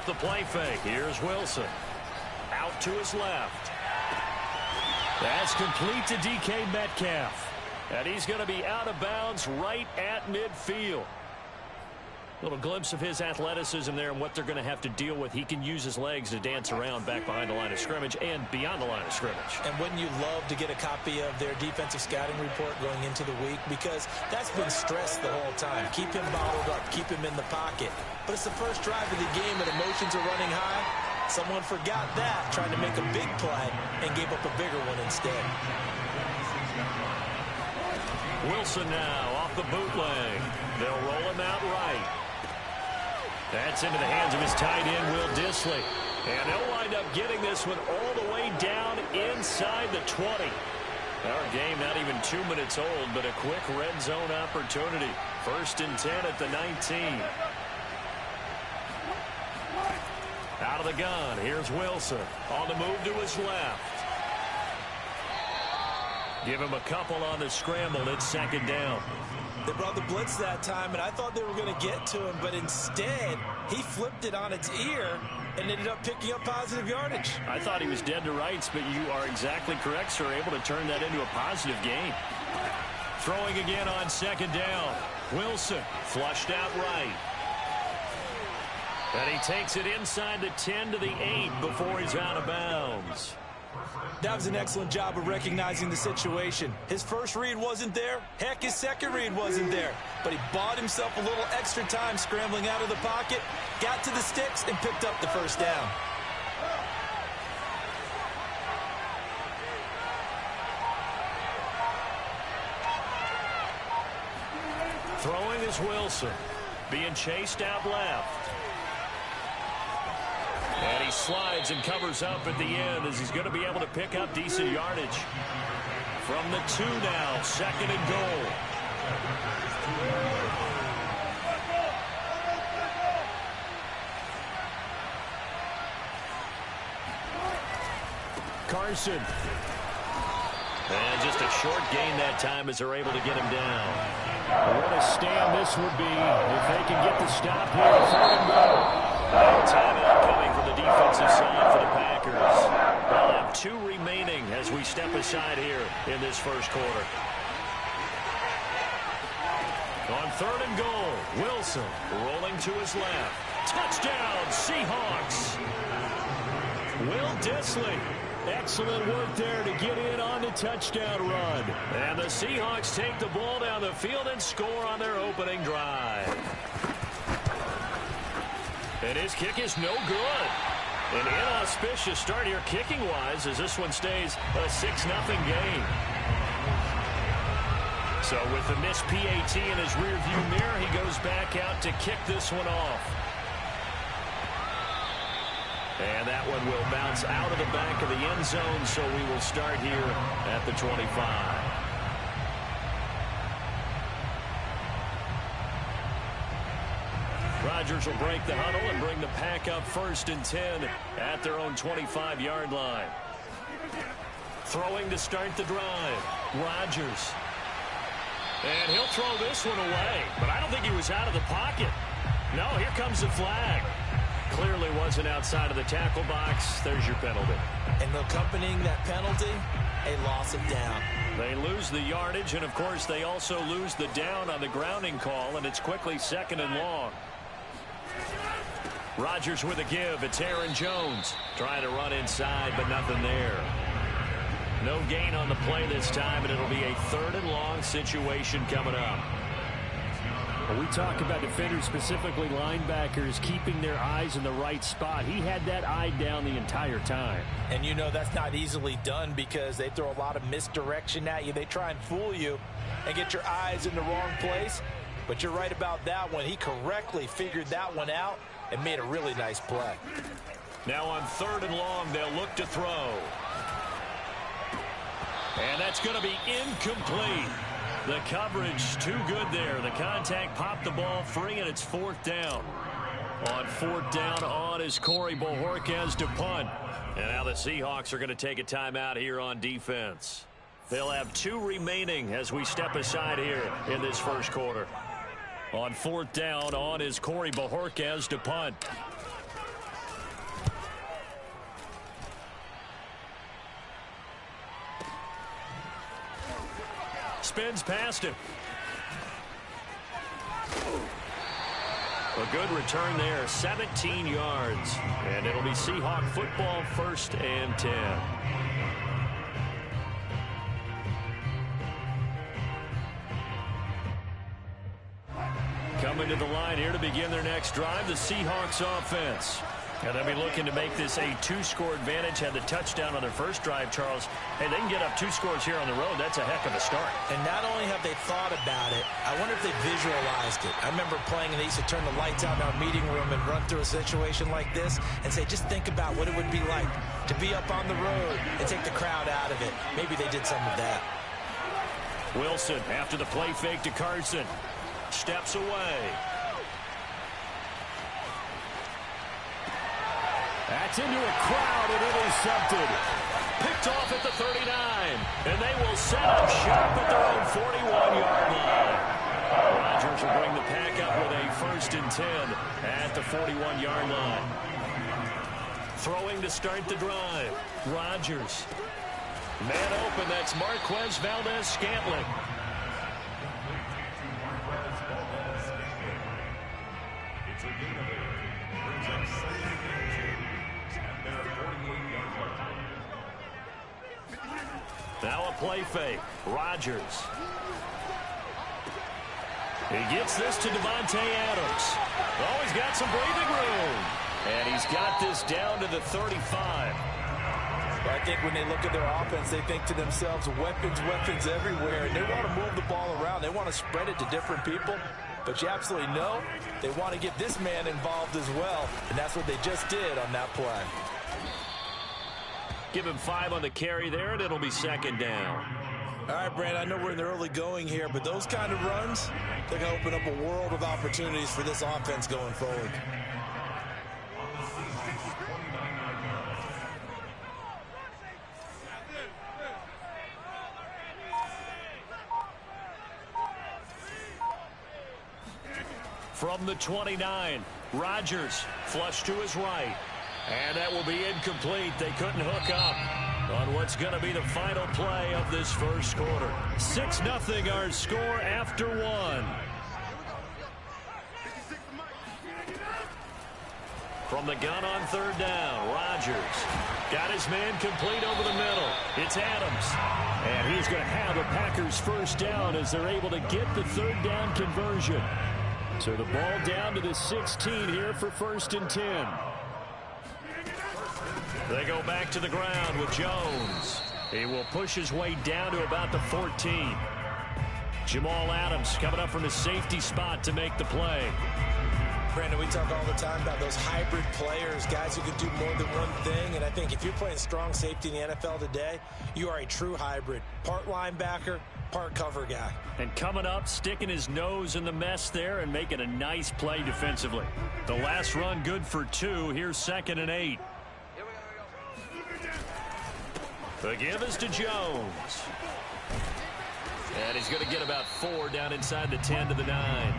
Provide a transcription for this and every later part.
the play fake. Here's Wilson. Out to his left. That's complete to DK Metcalf. And he's going to be out of bounds right at midfield. Little glimpse of his athleticism there and what they're going to have to deal with. He can use his legs to dance around back behind the line of scrimmage and beyond the line of scrimmage. And wouldn't you love to get a copy of their defensive scouting report going into the week? Because that's been stressed the whole time. Keep him bottled up. Keep him in the pocket. But it's the first drive of the game and emotions are running high. Someone forgot that, trying to make a big play and gave up a bigger one instead. Wilson now off the bootleg. They'll roll him out right. That's into the hands of his tight end, Will Dissly. And they'll wind up getting this one all the way down inside the 20. Our game not even 2 minutes old, but a quick red zone opportunity. 1st and 10 at the 19. Out of the gun, here's Wilson. On the move to his left. Give him a couple on the scramble. It's 2nd down. They brought the blitz that time, and I thought they were going to get to him, but instead, he flipped it on its ear and ended up picking up positive yardage. I thought he was dead to rights, but you are exactly correct, sir. Able to turn that into a positive gain. Throwing again on 2nd down. Wilson flushed out right. And he takes it inside the 10 to the 8 before he's out of bounds. That was an excellent job of recognizing the situation. His first read wasn't there. Heck, his second read wasn't there. But he bought himself a little extra time scrambling out of the pocket, got to the sticks, and picked up the 1st down. Throwing is Wilson. Being chased out left. And he slides and covers up at the end as he's going to be able to pick up decent yardage. From the 2 now, 2nd and goal. Carson. And just a short gain that time as they're able to get him down. What a stand this would be if they can get the stop here. 3rd and goal. Timeout coming from the defensive side for the Packers. They'll have 2 remaining as we step aside here in this 1st quarter. On 3rd and goal, Wilson rolling to his left. Touchdown, Seahawks. Will Dissly. Excellent work there to get in on the touchdown run. And the Seahawks take the ball down the field and score on their opening drive. And his kick is no good. An inauspicious start here kicking-wise as this one stays a 6-0 game. So with the missed PAT in his rearview mirror, he goes back out to kick this one off. And that one will bounce out of the back of the end zone, so we will start here at the 25. Rodgers will break the huddle and bring the pack up 1st and 10 at their own 25-yard line. Throwing to start the drive. Rodgers. And he'll throw this one away, but I don't think he was out of the pocket. No, here comes the flag. Clearly wasn't outside of the tackle box. There's your penalty. And accompanying that penalty, a loss of down. They lose the yardage, and of course they also lose the down on the grounding call, and it's quickly 2nd and long. Rodgers with a give. It's Aaron Jones trying to run inside, but nothing there. No gain on the play this time, and it'll be a 3rd and long situation coming up. Well, we talk about defenders, specifically linebackers, keeping their eyes in the right spot. He had that eye down the entire time. And you know that's not easily done because they throw a lot of misdirection at you. They try and fool you and get your eyes in the wrong place. But you're right about that one. He correctly figured that one out and made a really nice play. Now on 3rd and long, they'll look to throw. And that's going to be incomplete. The coverage too good there. The contact popped the ball free, and it's 4th down. On 4th down on is Corey Bojorquez to punt. And now the Seahawks are going to take a timeout here on defense. They'll have 2 remaining as we step aside here in this 1st quarter. On 4th down on is Corey Bojorquez to punt. spins past him. A good return there, 17 yards. And it'll be Seahawk football, 1st and 10. Coming to the line here to begin their next drive, the Seahawks offense. And they'll be looking to make this a 2-score advantage. Had the touchdown on their first drive, Charles. Hey, they can get up 2 scores here on the road. That's a heck of a start. And not only have they thought about it, I wonder if they visualized it. I remember playing, and they used to turn the lights out in our meeting room and run through a situation like this and say, just think about what it would be like to be up on the road and take the crowd out of it. Maybe they did some of that. Wilson, after the play fake to Carson, steps away. That's into a crowd and intercepted. Picked off at the 39. And they will set up shop at their own 41-yard line. Rodgers will bring the pack up with a 1st and 10 at the 41-yard line. Throwing to start the drive. Rodgers. Man open, that's Marquez Valdez-Scantling. Now a play fake. Rodgers. He gets this to Devontae Adams. Oh, he's got some breathing room. And he's got this down to the 35. I think when they look at their offense, they think to themselves, weapons, weapons everywhere. And they want to move the ball around. They want to spread it to different people. But you absolutely know they want to get this man involved as well. And that's what they just did on that play. Give him 5 on the carry there, and it'll be 2nd down. All right, Brand, I know we're in the early going here, but those kind of runs, they're going to open up a world of opportunities for this offense going forward. From the 29, Rodgers flush to his right. And that will be incomplete. They couldn't hook up on what's going to be the final play of this first quarter. 6-0 our score after 1. From the gun on 3rd down, Rodgers got his man complete over the middle. It's Adams. And he's going to have a Packers 1st down as they're able to get the 3rd down conversion. So the ball down to the 16 here for 1st and 10. They go back to the ground with Jones. He will push his way down to about the 14. Jamal Adams coming up from his safety spot to make the play. Brandon, we talk all the time about those hybrid players, guys who can do more than one thing. And I think if you're playing strong safety in the NFL today, you are a true hybrid. Part linebacker, part cover guy. And coming up, sticking his nose in the mess there and making a nice play defensively. The last run good for 2. Here's 2nd and 8. The give is to Jones. And he's going to get about 4 down inside the 10 to the 9.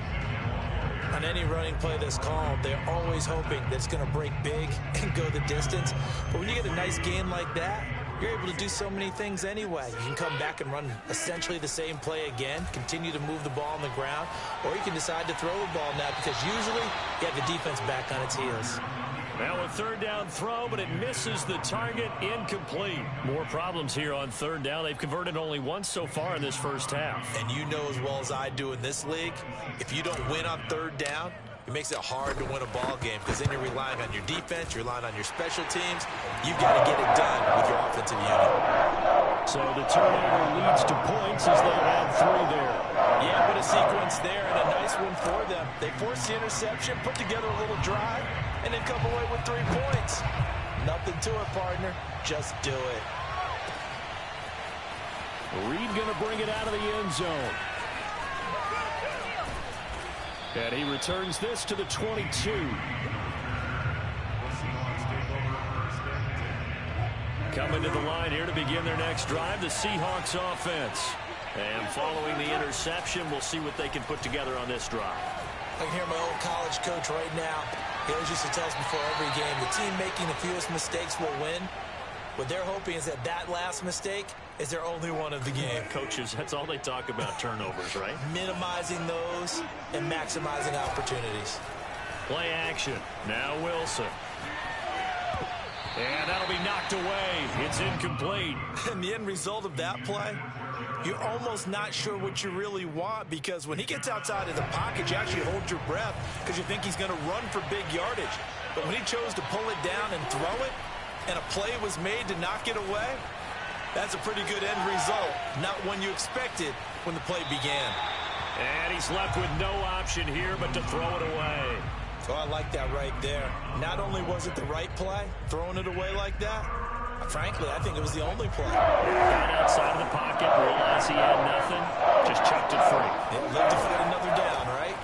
On any running play that's called, they're always hoping that it's going to break big and go the distance. But when you get a nice game like that, you're able to do so many things anyway. You can come back and run essentially the same play again, continue to move the ball on the ground, or you can decide to throw the ball now because usually you have the defense back on its heels. Now a 3rd down throw, but it misses the target, incomplete. More problems here on 3rd down. They've converted only once so far in this first half. And you know as well as I do in this league, if you don't win on 3rd down, it makes it hard to win a ball game because then you're relying on your defense, you're relying on your special teams. You've got to get it done with your offensive unit. So the turnover leads to points as they add 3 there. Yeah, what a sequence there and a nice one for them. They forced the interception, put together a little drive, and then come away with 3 points. Nothing to it, partner. Just do it. Reed going to bring it out of the end zone. And he returns this to the 22. Coming to the line here to begin their next drive, the Seahawks offense. And following the interception, we'll see what they can put together on this drive. I can hear my old college coach right now. He always used to tell us before every game, the team making the fewest mistakes will win. What they're hoping is that that last mistake is their only one of the game. Coaches, that's all they talk about, turnovers, right? Minimizing those and maximizing opportunities. Play action. Now Wilson. And that'll be knocked away. It's incomplete. And the end result of that play, you're almost not sure what you really want, because when he gets outside of the pocket, you actually hold your breath because you think he's going to run for big yardage. But when he chose to pull it down and throw it, and a play was made to knock it away, that's a pretty good end result. Not one you expected when the play began. And he's left with no option here but to throw it away. Oh, I like that right there. Not only was it the right play, throwing it away like that, frankly, I think it was the only play. Got outside of the pocket, realized he had nothing, just chucked it free. He'll live to fight another down, right?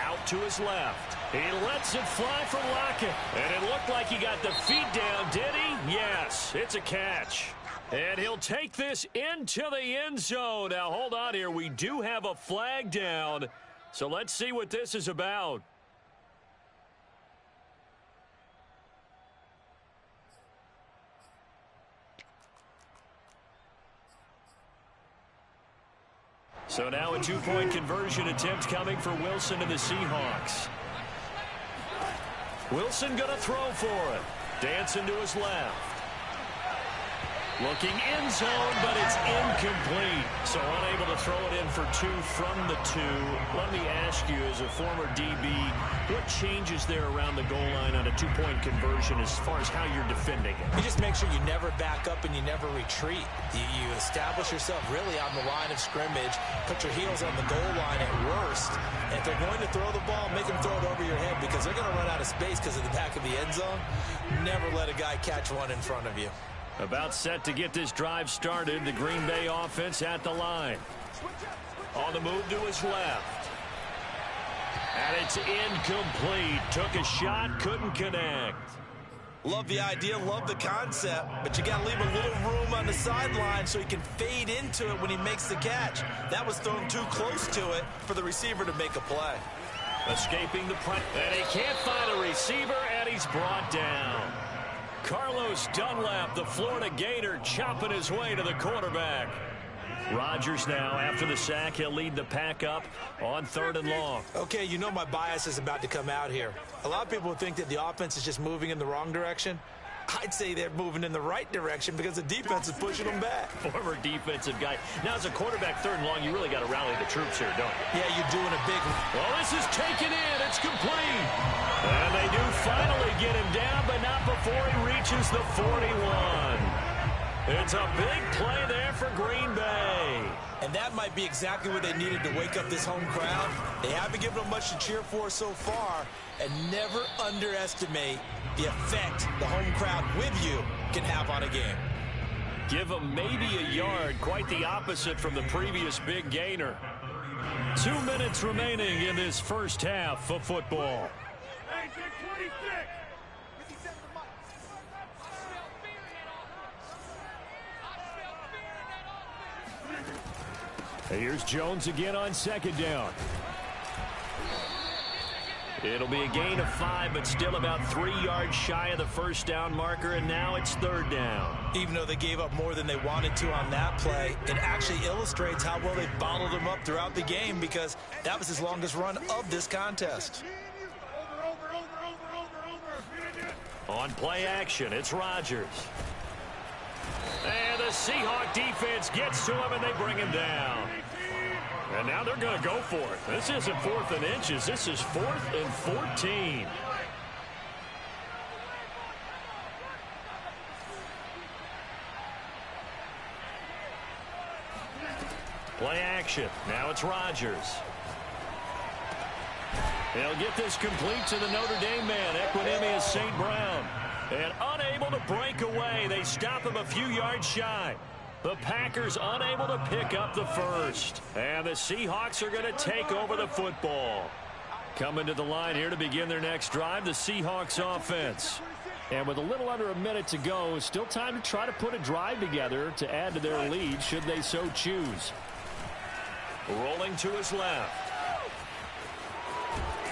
Out to his left. He lets it fly from Lockett. And it looked like he got the feet down, did he? Yes, it's a catch. And he'll take this into the end zone. Now, hold on here. We do have a flag down. So let's see what this is about. So now a two-point conversion attempt coming for Wilson and the Seahawks. Wilson going to throw for it. Dancing to his left. Looking end zone, but it's incomplete. So unable to throw it in for two from the two. Let me ask you, as a former DB, what changes there around the goal line on a two-point conversion as far as how you're defending it? You just make sure you never back up and you never retreat. You establish yourself really on the line of scrimmage, put your heels on the goal line at worst. And if they're going to throw the ball, make them throw it over your head, because they're going to run out of space because of the back of the end zone. Never let a guy catch one in front of you. About set to get this drive started. The Green Bay offense at the line. On the move to his left. And it's incomplete. Took a shot, couldn't connect. Love the idea, love the concept, but you got to leave a little room on the sideline so he can fade into it when he makes the catch. That was thrown too close to it for the receiver to make a play. Escaping the pressure. And he can't find a receiver, and he's brought down. Carlos Dunlap, the Florida Gator, chopping his way to the quarterback. Rodgers now, after the sack, he'll lead the pack up on 3rd and long. Okay, you know my bias is about to come out here. A lot of people think that the offense is just moving in the wrong direction. I'd say they're moving in the right direction because the defense is pushing them back. Former defensive guy. Now, as a quarterback, 3rd and long, you really got to rally the troops here, don't you? Yeah, you're doing a big one. Well, this is taken in. It's complete. And they do finally get him down, but not before he reaches the 41. It's a big play there for Green Bay. And that might be exactly what they needed to wake up this home crowd. They haven't given them much to cheer for so far. And never underestimate the effect the home crowd with you can have on a game. Give them maybe a yard. Quite the opposite from the previous big gainer. 2 minutes remaining in this first half of football. Here's Jones again on 2nd down. It'll be a gain of 5, but still about 3 yards shy of the first down marker, and now it's 3rd down. Even though they gave up more than they wanted to on that play, it actually illustrates how well they bottled them up throughout the game, because that was his longest run of this contest. On play action, it's Rodgers. And the Seahawk defense gets to him, and they bring him down. And now they're going to go for it. This isn't 4th and inches. This is 4th and 14. Play action. Now it's Rodgers. They'll get this complete to the Notre Dame man, Equinemius St. Brown. And unable to break away. They stop him a few yards shy. The Packers unable to pick up the first. And the Seahawks are going to take over the football. Coming to the line here to begin their next drive, the Seahawks offense. And with a little under a minute to go, still time to try to put a drive together to add to their lead should they so choose. Rolling to his left.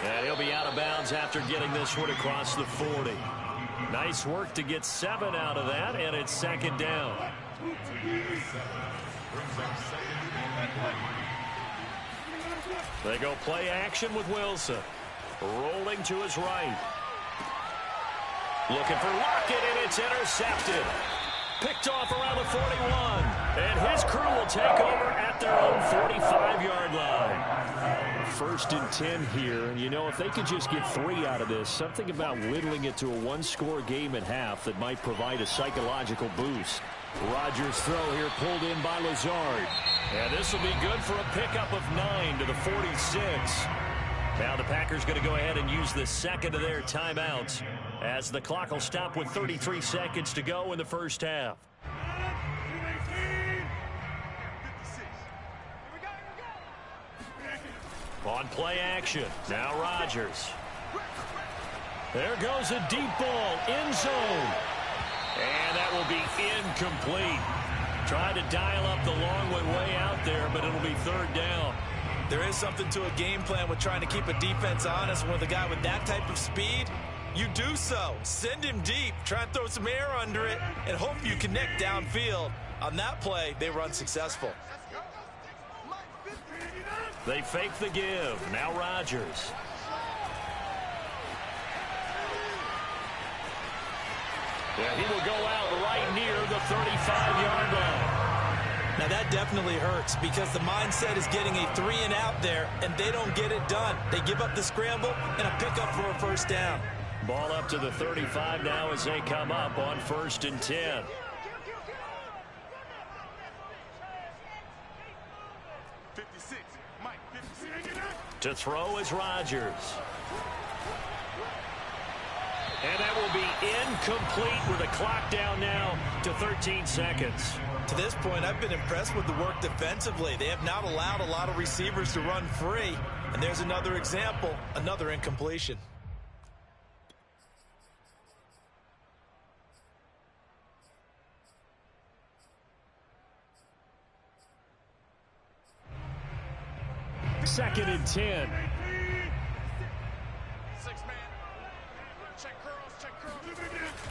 And he'll be out of bounds after getting this one across the 40. Nice work to get 7 out of that, and it's second down. They go play action with Wilson. Rolling to his right. Looking for Lockett, and it's intercepted. Picked off around the 41. And his crew will take over at their own 45-yard line. First and 10 here. And, you know, if they could just get 3 out of this, something about whittling it to a one-score game at half that might provide a psychological boost. Rodgers' throw here pulled in by Lazard. And this will be good for a pickup of 9 to the 46. Now the Packers going to go ahead and use the second of their timeouts as the clock will stop with 33 seconds to go in the first half. On play action, now Rodgers. There goes a deep ball, end zone. And that will be incomplete. Tried to dial up the long way out there, but it'll be third down. There is something to a game plan with trying to keep a defense honest. When with a guy with that type of speed, you do so. Send him deep. Try and throw some air under it and hope you connect downfield. On that play, they were unsuccessful. They fake the give. Now Rodgers. Yeah, he will go out right near the 35-yard line. Now that definitely hurts because the mindset is getting a 3 and out there, and they don't get it done. They give up the scramble and a pickup for a first down. Ball up to the 35 now as they come up on 1st and 10. To throw is Rodgers. And that will be incomplete with the clock down now to 13 seconds. To this point, I've been impressed with the work defensively. They have not allowed a lot of receivers to run free. And there's another example, another incompletion. Second and 10.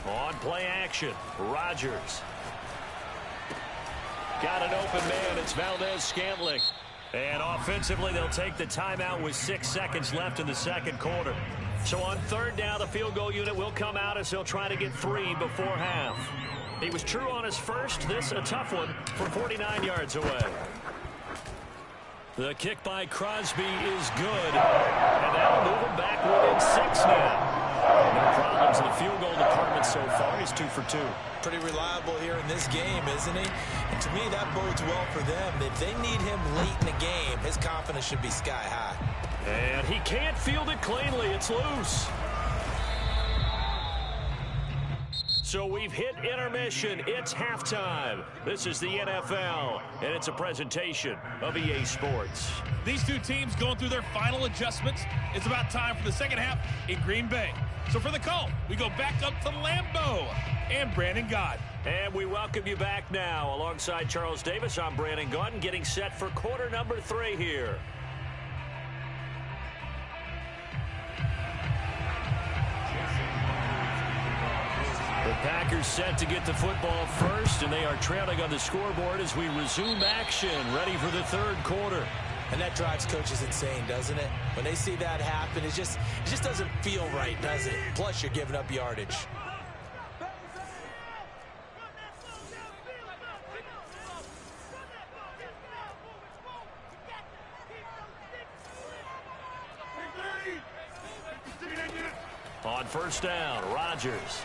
On play action, Rodgers. Got an open man. It's Valdez-Scantling. And offensively, they'll take the timeout with 6 seconds left in the second quarter. So on third down, the field goal unit will come out as they'll try to get 3 before half. He was true on his first. This a tough one from 49 yards away. The kick by Crosby is good. And that'll move him back within 6 now. No problems in the field goal department so far. He's 2 for 2. Pretty reliable here in this game, isn't he? And to me, that bodes well for them. If they need him late in the game, his confidence should be sky high. And he can't field it cleanly. It's loose. So we've hit intermission. It's halftime. This is the NFL, and it's a presentation of EA Sports. These two teams going through their final adjustments. It's about time for the second half in Green Bay. So for the call, we go back up to Lambeau and Brandon Gott. And we welcome you back now. Alongside Charles Davis, I'm Brandon Gott, getting set for quarter number 3 here. The Packers set to get the football first, and they are trailing on the scoreboard as we resume action, ready for the third quarter. And that drives coaches insane, doesn't it? When they see that happen, it just doesn't feel right, does it? Plus, you're giving up yardage. On first down, Rodgers.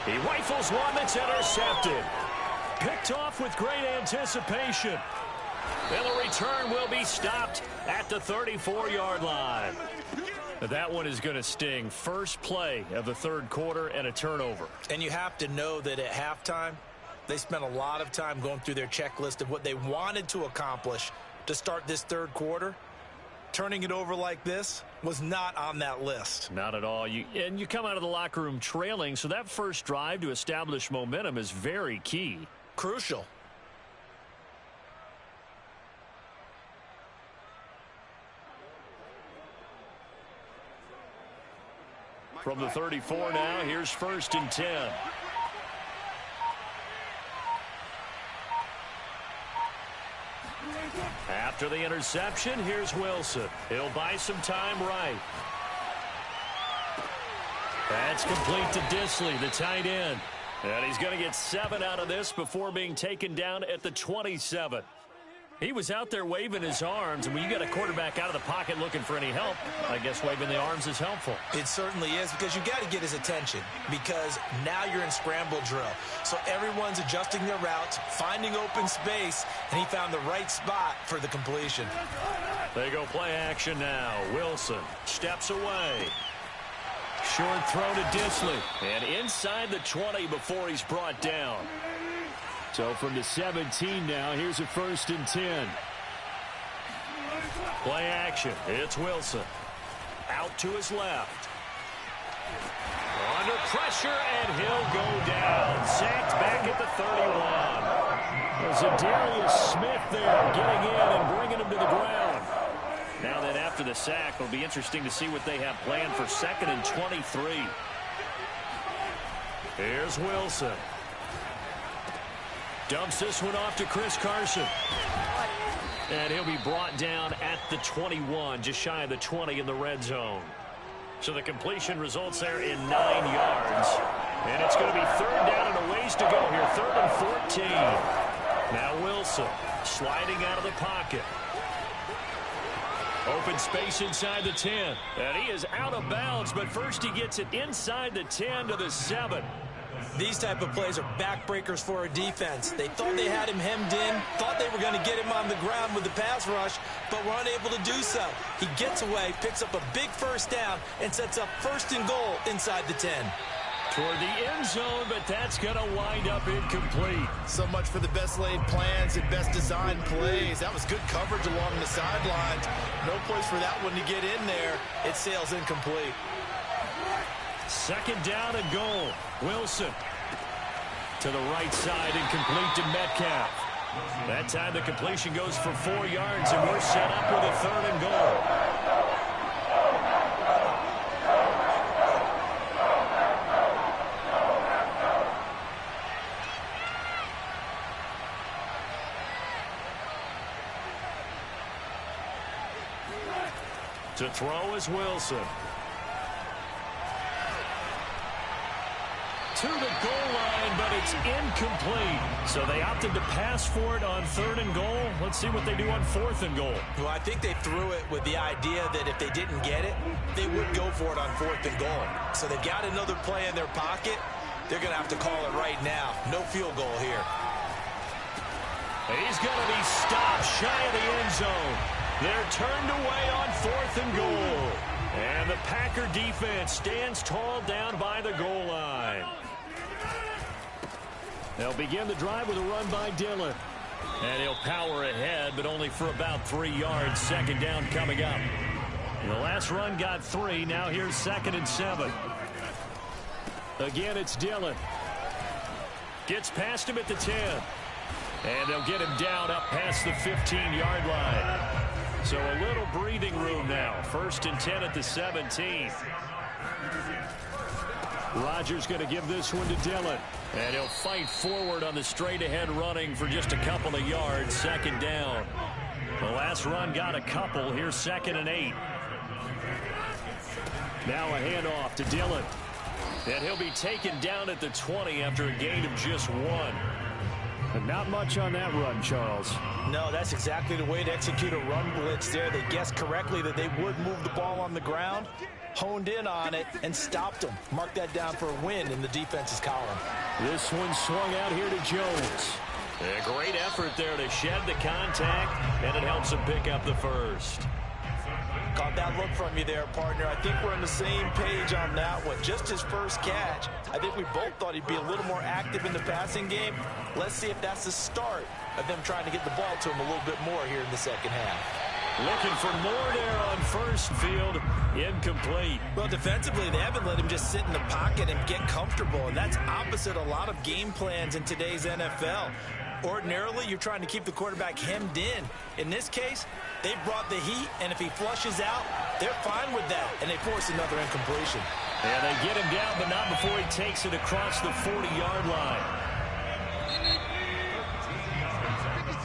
He rifles one that's intercepted. Picked off with great anticipation. And the return will be stopped at the 34-yard line. That one is going to sting. First play of the third quarter and a turnover. And you have to know that at halftime, they spent a lot of time going through their checklist of what they wanted to accomplish to start this third quarter. Turning it over like this was not on that list. Not at all. You come out of the locker room trailing, so that first drive to establish momentum is very key. Crucial. From the 34 now, here's 1st and 10. After the interception, here's Wilson. He'll buy some time right. That's complete to Disley, the tight end. And he's going to get 7 out of this before being taken down at the 27. He was out there waving his arms, and when you got a quarterback out of the pocket looking for any help, I guess waving the arms is helpful. It certainly is, because you got to get his attention, because now you're in scramble drill. So everyone's adjusting their routes, finding open space, and he found the right spot for the completion. They go play action now. Wilson steps away. Short throw to Disley. And inside the 20 before he's brought down. So from the 17 now, here's a 1st and 10. Play action. It's Wilson. Out to his left. Under pressure, and he'll go down. Sacked back at the 31. There's a Darius Smith there getting in and bringing him to the ground. Now then, after the sack, it'll be interesting to see what they have planned for 2nd and 23. Here's Wilson. Dumps this one off to Chris Carson. And he'll be brought down at the 21, just shy of the 20 in the red zone. So the completion results there in 9 yards. And it's going to be 3rd down and a ways to go here. 3rd and 14. Now Wilson sliding out of the pocket. Open space inside the 10. And he is out of bounds, but first he gets it inside the 10 to the 7. These type of plays are backbreakers for a defense. They thought they had him hemmed in, thought they were going to get him on the ground with the pass rush, but were unable to do so. He gets away, picks up a big 1st down, and sets up 1st and goal inside the 10. Toward the end zone, but that's going to wind up incomplete. So much for the best laid plans and best designed plays. That was good coverage along the sidelines. No place for that one to get in there. It sails incomplete. 2nd down and goal. Wilson to the right side, incomplete to Metcalf. That time the completion goes for 4 yards, and we're set up with a 3rd and goal. To throw is Wilson. To the goal line, but it's incomplete. So they opted to pass for it on 3rd and goal. Let's see what they do on 4th and goal. Well, I think they threw it with the idea that if they didn't get it, they would go for it on 4th and goal. So they've got another play in their pocket. They're going to have to call it right now. No field goal here. He's going to be stopped shy of the end zone. They're turned away on 4th and goal. And the Packer defense stands tall down by the goal line. They'll begin the drive with a run by Dillon. And he'll power ahead, but only for about 3 yards. 2nd down coming up. The last run got 3. Now here's 2nd and 7. Again, it's Dillon. Gets past him at the 10. And they'll get him down up past the 15-yard line. So a little breathing room now. 1st and 10 at the 17. Rodgers going to give this one to Dillon. And he'll fight forward on the straight-ahead running for just a couple of yards. 2nd down. The last run got a couple. Here's 2nd and 8. Now a handoff to Dillon. And he'll be taken down at the 20 after a gain of just 1. But not much on that run, Charles. No, that's exactly the way to execute a run blitz there. They guessed correctly that they would move the ball on the ground, honed in on it, and stopped them. Mark that down for a win in the defense's column. This one swung out here to Jones. A great effort there to shed the contact, and it helps him pick up the 1st. Caught that look from you there, partner. I think we're on the same page on that one. Just his first catch. I think we both thought he'd be a little more active in the passing game. Let's see if that's the start of them trying to get the ball to him a little bit more here in the 2nd half. Looking for more there on 1st field. Incomplete. Well, defensively, they haven't let him just sit in the pocket and get comfortable, and that's opposite a lot of game plans in today's NFL. Ordinarily, you're trying to keep the quarterback hemmed in. In this case, they brought the heat, and if he flushes out, they're fine with that, and they force another incompletion. And they get him down, but not before he takes it across the 40-yard line.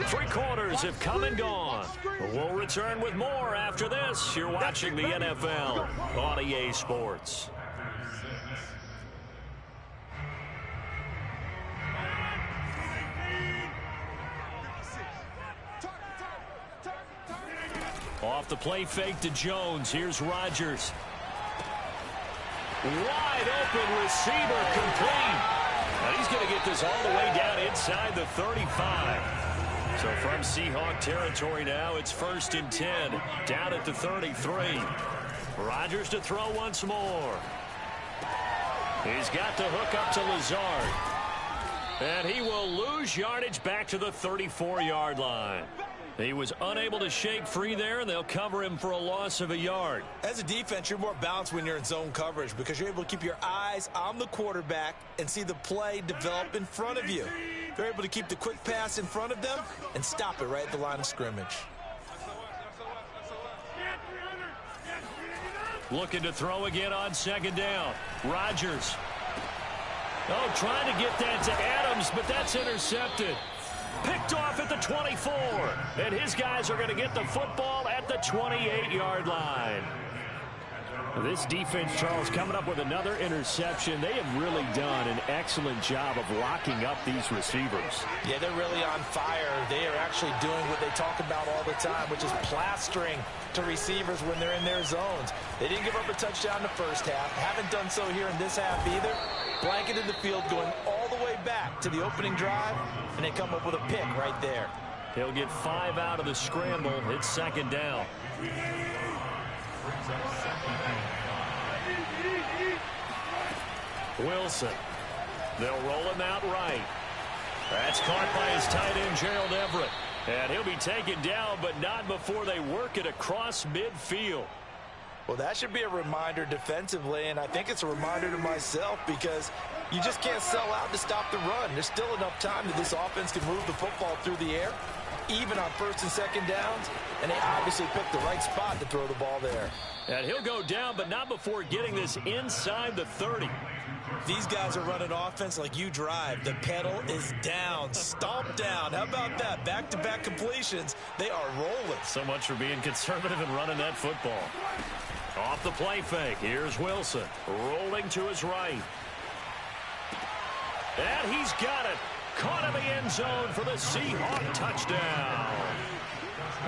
3 quarters have come and gone. We'll return with more after this. You're watching the NFL on EA Sports. Off the play fake to Jones. Here's Rodgers. Wide open receiver complete. Now he's going to get this all the way down inside the 35. So from Seahawk territory now, it's 1st and 10. Down at the 33. Rodgers to throw once more. He's got the hook up to Lazard. And he will lose yardage back to the 34-yard line. He was unable to shake free there, and they'll cover him for a loss of a yard. As a defense, you're more balanced when you're in zone coverage because you're able to keep your eyes on the quarterback and see the play develop in front of you. They're able to keep the quick pass in front of them and stop it right at the line of scrimmage. Looking to throw again on 2nd down. Rodgers. Oh, trying to get that to Adams, but that's intercepted. Picked off at the 24. And his guys are going to get the football at the 28-yard line. This defense, Charles, coming up with another interception. They have really done an excellent job of locking up these receivers. Yeah, they're really on fire. They are actually doing what they talk about all the time, which is plastering to receivers when they're in their zones. They didn't give up a touchdown in the first half. Haven't done so here in this half either. Blanketed the field going all the way back to the opening drive, and they come up with a pick right there. He'll get 5 out of the scramble. It's 2nd down. Wilson. They'll roll him out right. That's caught by his tight end, Gerald Everett. And he'll be taken down, but not before they work it across midfield. Well, that should be a reminder defensively, and I think it's a reminder to myself because you just can't sell out to stop the run. There's still enough time that this offense can move the football through the air, even on 1st and 2nd downs, and they obviously picked the right spot to throw the ball there. And he'll go down, but not before getting this inside the 30. These guys are running offense like you drive. The pedal is down, stomp down. How about that? Back-to-back completions. They are rolling. So much for being conservative and running that football. Off the play fake. Here's Wilson. Rolling to his right. And he's got it. Caught in the end zone for the Seahawk touchdown.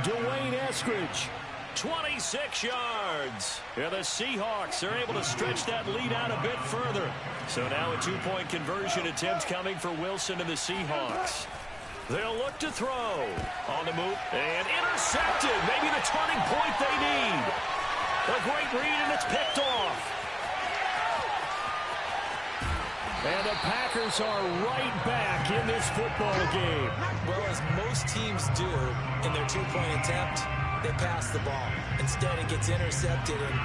Dwayne Eskridge. 26 yards. Yeah, the Seahawks are able to stretch that lead out a bit further. So now a 2-point conversion attempt coming for Wilson and the Seahawks. They'll look to throw. On the move. And intercepted. Maybe the turning point they need. A great read, and it's picked off. And the Packers are right back in this football game. Well, as most teams do in their 2-point attempt, they pass the ball. Instead, it gets intercepted. And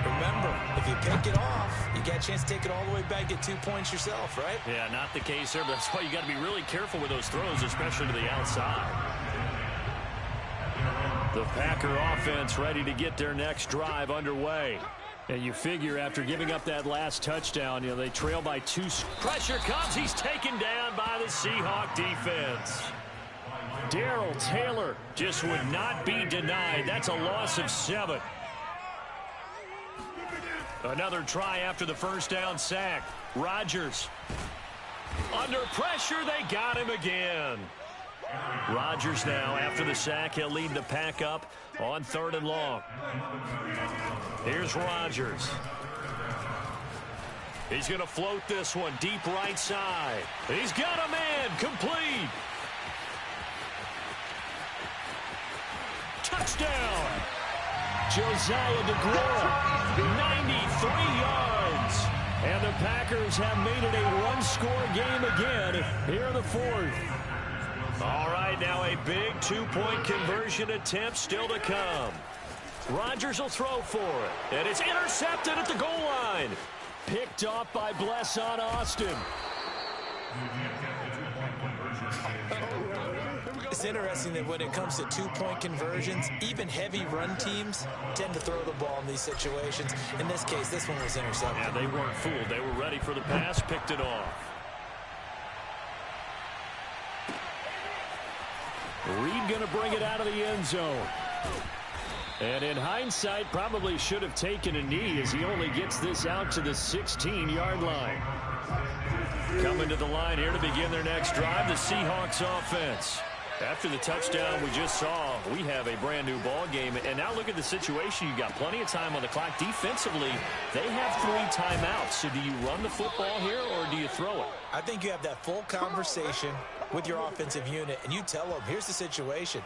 remember, if you pick it off, you got a chance to take it all the way back, get 2 points yourself, right? Yeah, not the case there, but that's why you got to be really careful with those throws, especially to the outside. The Packer offense ready to get their next drive underway. And you figure after giving up that last touchdown, you know, they trail by 2. Pressure comes. He's taken down by the Seahawk defense. Darrell Taylor just would not be denied. That's a loss of 7. Another try after the first down sack. Rodgers. Under pressure, they got him again. Rodgers now, after the sack, he'll lead the pack up on 3rd and long. Here's Rodgers. He's going to float this one deep right side. He's got a man complete. Touchdown. Josiah DeGuara, 93 yards. And the Packers have made it a one-score game again here in the 4th. All right, now a big 2-point conversion attempt still to come. Rodgers will throw for it, and it's intercepted at the goal line. Picked off by Blesson Austin. It's interesting that when it comes to two-point conversions, even heavy run teams tend to throw the ball in these situations. In this case, this one was intercepted. Yeah, they weren't fooled. They were ready for the pass, picked it off. Reed going to bring it out of the end zone. And in hindsight, probably should have taken a knee as he only gets this out to the 16-yard line. Coming to the line here to begin their next drive, the Seahawks offense. After the touchdown we just saw, we have a brand new ball game. And now look at the situation. You got plenty of time on the clock. Defensively, they have 3 timeouts. So do you run the football here or do you throw it? I think you have that full conversation with your offensive unit, and you tell them, here's the situation.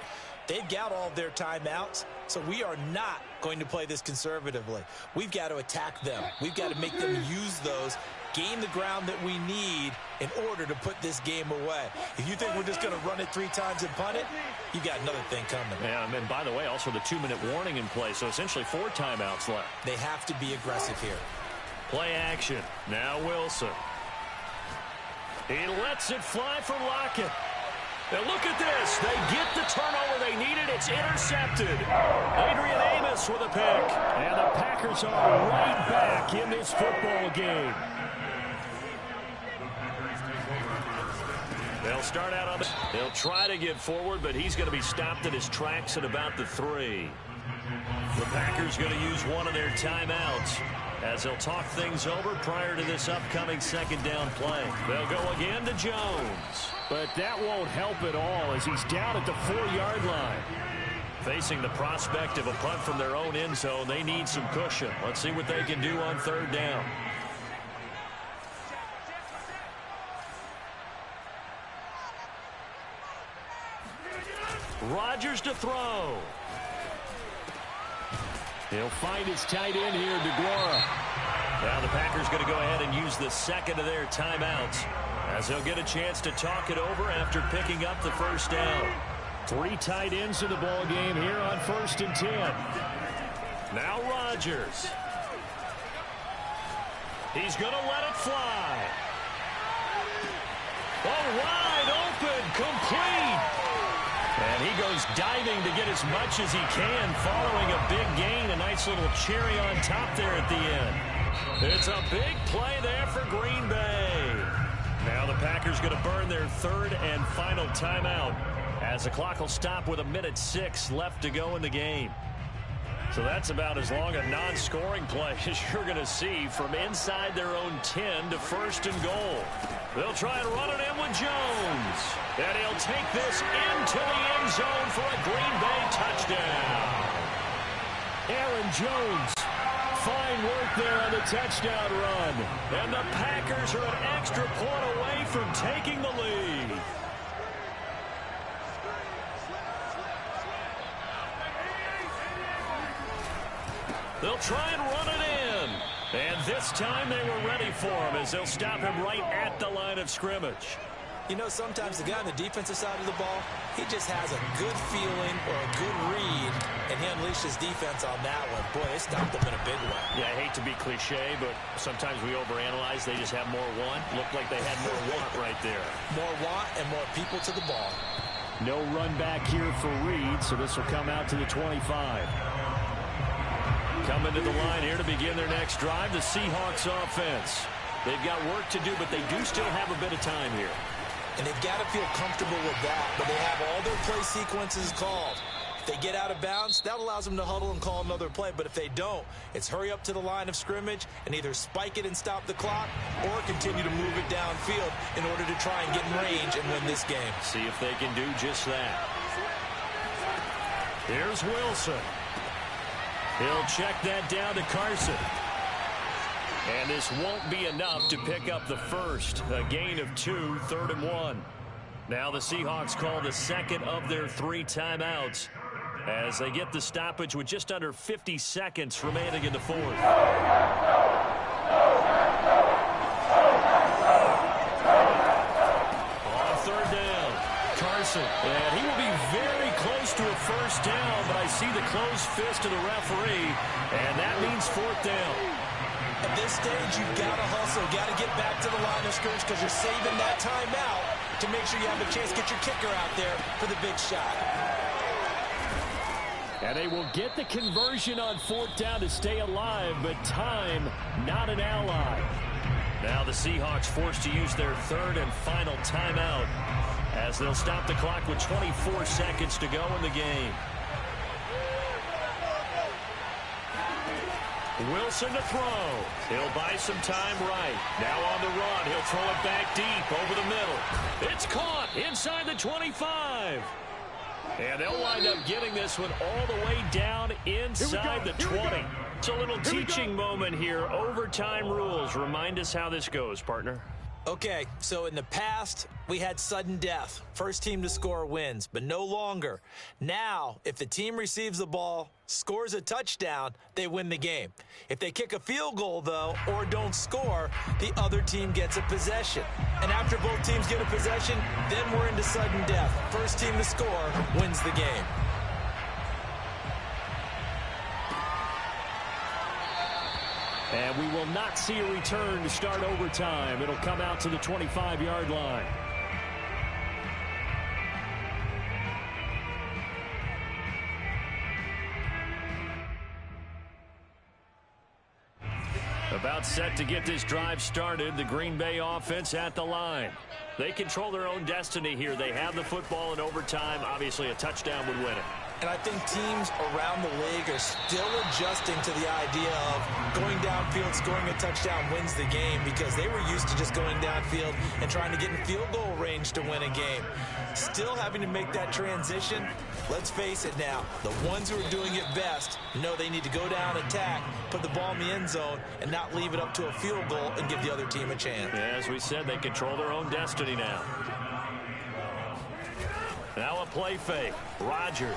They've got all of their timeouts, so we are not going to play this conservatively. We've got to attack them. We've got to make them use those, gain the ground that we need in order to put this game away. If you think we're just going to run it 3 times and punt it, you got another thing coming. Yeah, and by the way, also the 2-minute warning in play, so essentially 4 timeouts left. They have to be aggressive here. Play action. Now Wilson. He lets it fly for Lockett. Now look at this. They get the turnover they needed. It's intercepted. Adrian Amos with a pick. And the Packers are right back in this football game. They'll start out on the... They'll try to get forward, but he's going to be stopped in his tracks at about the 3. The Packers going to use one of their timeouts as they'll talk things over prior to this upcoming second down play. They'll go again to Jones. But that won't help at all as he's down at the 4-yard line. Facing the prospect of a punt from their own end zone, they need some cushion. Let's see what they can do on 3rd down. Rodgers to throw. He'll find his tight end here, DeGuara. Now the Packers going to go ahead and use the second of their timeouts as they'll get a chance to talk it over after picking up the first down. 3 tight ends in the ball game here on 1st and 10. Now Rodgers. He's going to let it fly. Oh, wide open, complete. And he goes diving to get as much as he can, following a big gain. A nice little cherry on top there at the end. It's a big play there for Green Bay. Now the Packers going to burn their 3rd and final timeout as the clock will stop with 1:06 left to go in the game. So that's about as long a non-scoring play as you're going to see from inside their own 10 to 1st and goal. They'll try and run it in with Jones. And he'll take this into the end zone for a Green Bay touchdown. Aaron Jones. Fine work there on the touchdown run. And the Packers are an extra point away from taking the lead. They'll try and run it in. And this time they were ready for him as they'll stop him right at the line of scrimmage. You know, sometimes the guy on the defensive side of the ball, he just has a good feeling or a good read, and he unleashed his defense on that one. Boy, they stopped him in a big way. Yeah, I hate to be cliche, but sometimes we overanalyze. They just have more want. Looked like they had more want right there. More want and more people to the ball. No run back here for Reed, so this will come out to the 25. Coming to the line here to begin their next drive, the Seahawks offense. They've got work to do, but they do still have a bit of time here. And they've got to feel comfortable with that, but they have all their play sequences called. If they get out of bounds, that allows them to huddle and call another play. But if they don't, it's hurry up to the line of scrimmage and either spike it and stop the clock or continue to move it downfield in order to try and get in range and win this game. See if they can do just that. Here's Wilson. He'll check that down to Carson. And this won't be enough to pick up the first. A gain of 2, 3rd and 1. Now the Seahawks call the second of their 3 timeouts as they get the stoppage with just under 50 seconds remaining in the 4th. On 3rd down, Carson. And he will be very close to a first down, but I see the closed fist of the referee, and that means 4th down. At this stage, you've got to hustle, got to get back to the line of scrimmage because you're saving that timeout to make sure you have a chance to get your kicker out there for the big shot. And they will get the conversion on 4th down to stay alive, but time not an ally. Now the Seahawks forced to use their 3rd and final timeout as they'll stop the clock with 24 seconds to go in the game. Wilson to throw. He'll buy some time right. Now on the run. He'll throw it back deep over the middle. It's caught inside the 25. And they'll wind up getting this one all the way down inside the 20. It's a little teaching moment here. Overtime rules. Remind us how this goes, partner. Okay, so in the past, we had sudden death. First team to score wins, but no longer. Now, if the team receives the ball, scores a touchdown, they win the game. If they kick a field goal, though, or don't score, the other team gets a possession. And after both teams get a possession, then we're into sudden death. First team to score wins the game. And we will not see a return to start overtime. It'll come out to the 25-yard line. About set to get this drive started. The Green Bay offense at the line. They control their own destiny here. They have the football in overtime. Obviously, a touchdown would win it. And I think teams around the league are still adjusting to the idea of going downfield, scoring a touchdown wins the game, because they were used to just going downfield and trying to get in field goal range to win a game. Still having to make that transition. Let's face it now, the ones who are doing it best know they need to go down, attack, put the ball in the end zone, and not leave it up to a field goal and give the other team a chance. Yeah, as we said, they control their own destiny now. Now a play fake. Rodgers.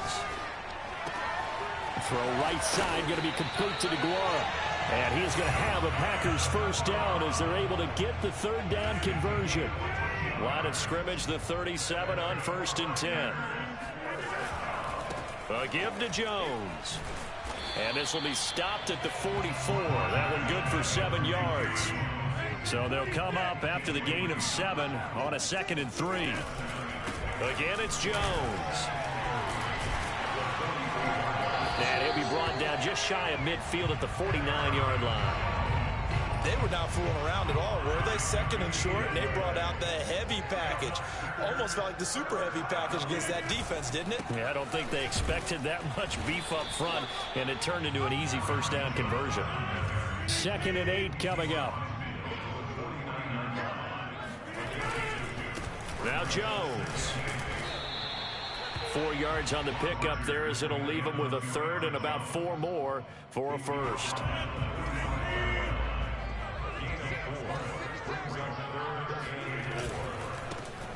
Throw right side, going to be complete to DeGuara. And he's going to have a Packers first down as they're able to get the 3rd down conversion. Line of scrimmage, the 37 on 1st and 10. A give to Jones. And this will be stopped at the 44. That one good for 7 yards. So they'll come up after the gain of 7 on a 2nd and 3. Again, it's Jones. And he'll be brought down just shy of midfield at the 49-yard line. They were not fooling around at all, were they? 2nd and short, and they brought out the heavy package. Almost felt like the super heavy package against that defense, didn't it? Yeah, I don't think they expected that much beef up front, and it turned into an easy first down conversion. 2nd and 8 coming up. Now Jones. 4 yards on the pickup there as it'll leave him with a 3rd and about 4 more for a first.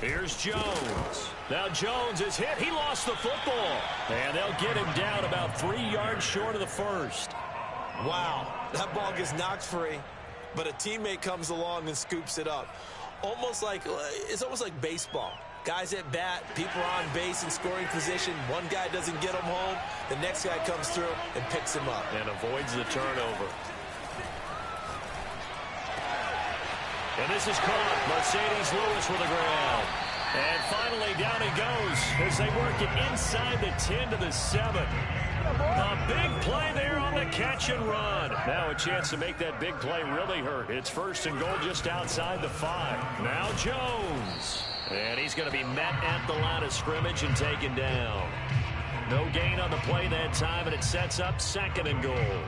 Here's Jones. Now Jones is hit. He lost the football. And they'll get him down about 3 yards short of the first. Wow, that ball gets knocked free, but a teammate comes along and scoops it up. It's almost like baseball. Guys at bat, people are on base in scoring position. One guy doesn't get him home. The next guy comes through and picks him up. And avoids the turnover. And this is caught. Mercedes Lewis with the ground. And finally down he goes as they work it inside the 10 to the 7. A big play there on the catch and run. Now a chance to make that big play really hurt. It's 1st and goal just outside the 5. Now Jones. And he's going to be met at the line of scrimmage and taken down. No gain on the play that time, and it sets up 2nd and goal.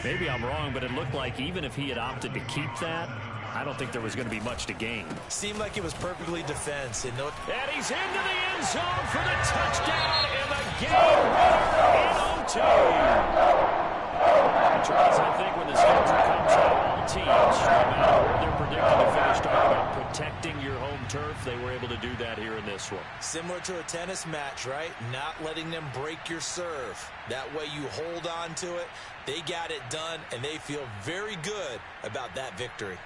Maybe I'm wrong, but it looked like even if he had opted to keep that, I don't think there was going to be much to gain. Seemed like it was perfectly defensive. And he's into the end zone for the touchdown and the game winner in OT. Charles, I think when the schedule comes to all teams, no matter where they're predicted to finish, talking about protecting your home turf, they were able to do that here in this one. Similar to a tennis match, right? Not letting them break your serve. That way you hold on to it. They got it done, and they feel very good about that victory.